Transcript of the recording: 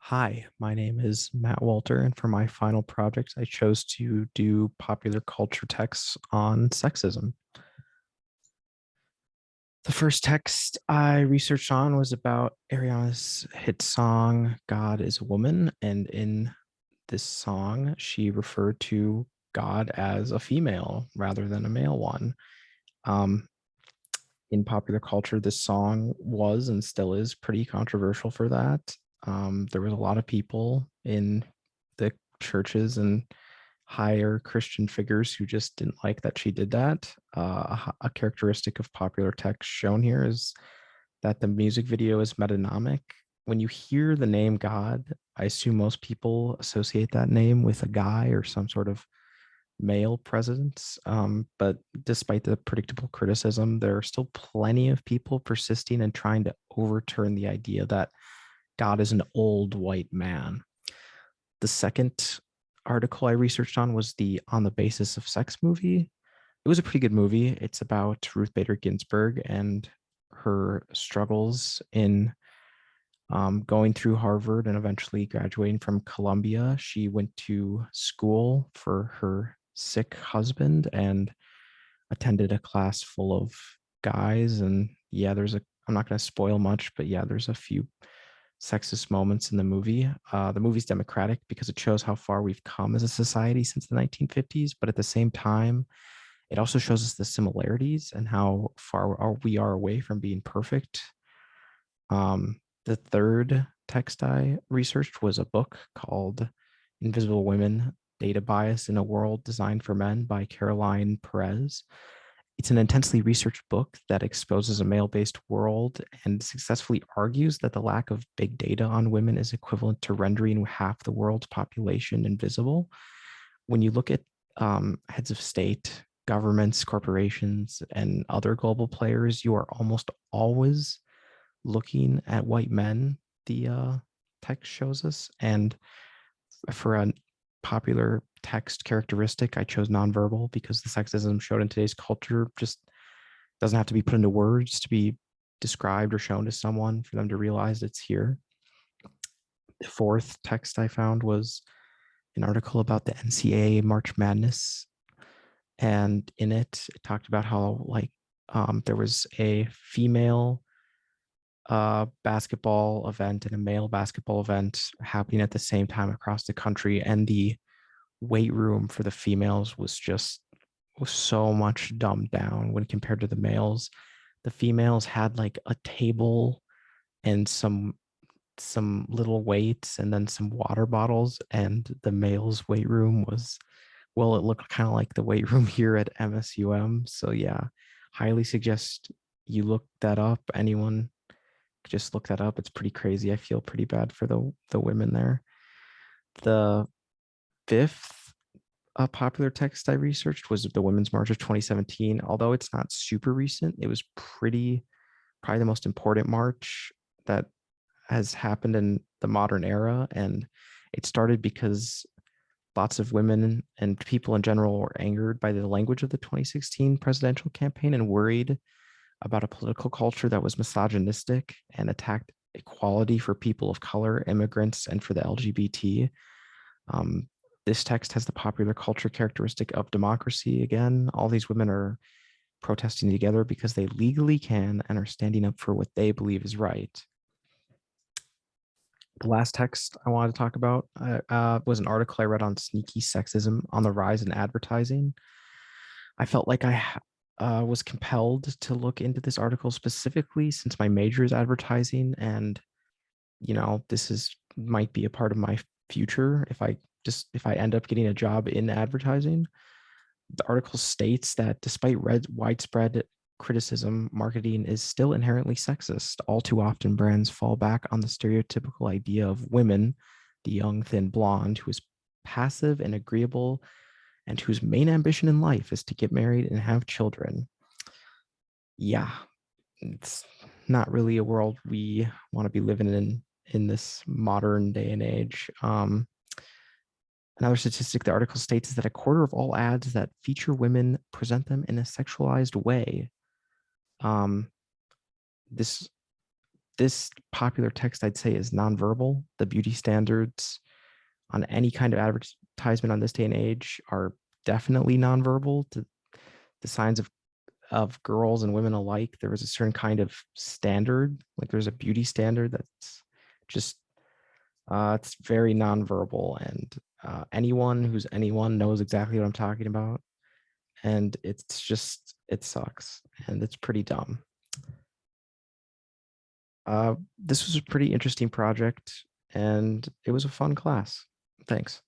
Hi, my name is Matt Walter, and for my final project, I chose to do popular culture texts on sexism. The first text I researched on was about Ariana's hit song, God is a Woman. And in this song, she referred to God as a female rather than a male one. Um, in popular culture, this song was and still is pretty controversial for that. There was a lot of people in the churches and higher Christian figures who just didn't like that she did that. A characteristic of popular text shown here is that the music video is metonymic. When you hear the name God, I assume most people associate that name with a guy or some sort of male presence. But despite the predictable criticism, there are still plenty of people persisting and trying to overturn the idea that God is an old white man. The second article I researched on was the On the Basis of Sex movie. It was a pretty good movie. It's about Ruth Bader Ginsburg and her struggles in going through Harvard and eventually graduating from Columbia. She went to school for her sick husband and attended a class full of guys. And yeah, I'm not going to spoil much, but yeah, there's a few sexist moments in the movie. The movie's democratic because it shows how far we've come as a society since the 1950s, but at the same time, it also shows us the similarities and how far we are away from being perfect. The third text I researched was a book called Invisible Women: Data Bias in a World Designed for Men by Caroline Perez. It's an intensely researched book that exposes a male-based world and successfully argues that the lack of big data on women is equivalent to rendering half the world's population invisible. When you look at heads of state, governments, corporations, and other global players, you are almost always looking at white men, the text shows us. And for a popular text characteristic, I chose nonverbal because the sexism showed in today's culture just doesn't have to be put into words to be described or shown to someone for them to realize it's here. The fourth text I found was an article about the NCAA March Madness. And in it, it talked about how there was a female basketball event and a male basketball event happening at the same time across the country, and the weight room for the females was so much dumbed down when compared to the males. The females had like a table and some little weights and then some water bottles, and the males weight room was, well, it looked kind of like the weight room here at MSUM. So yeah, highly suggest you look that up. Anyone just look that up. It's pretty crazy. I feel pretty bad for the women there. The fifth popular text I researched was the Women's March of 2017. Although it's not super recent, it was probably the most important march that has happened in the modern era. And it started because lots of women and people in general were angered by the language of the 2016 presidential campaign and worried about a political culture that was misogynistic and attacked equality for people of color, immigrants, and for the LGBT. Um, this text has the popular culture characteristic of democracy. Again, all these women are protesting together because they legally can and are standing up for what they believe is right. The last text I wanted to talk about was an article I read on sneaky sexism on the rise in advertising. I felt like I was compelled to look into this article specifically since my major is advertising, and this is might be a part of my future if I end up getting a job in advertising. The article states that despite widespread criticism, marketing is still inherently sexist. All too often, brands fall back on the stereotypical idea of women, the young, thin blonde who is passive and agreeable and whose main ambition in life is to get married and have children. Yeah, it's not really a world we want to be living in this modern day and age. Another statistic the article states is that a quarter of all ads that feature women present them in a sexualized way. Um, this this popular text, I'd say, is nonverbal. The beauty standards on any kind of advertisement on this day and age are definitely nonverbal. To the signs of girls and women alike, there was a certain kind of standard, like there's a beauty standard that's just it's very nonverbal, and anyone who's anyone knows exactly what I'm talking about. And it's just it sucks, and it's pretty dumb. This was a pretty interesting project, and it was a fun class. Thanks.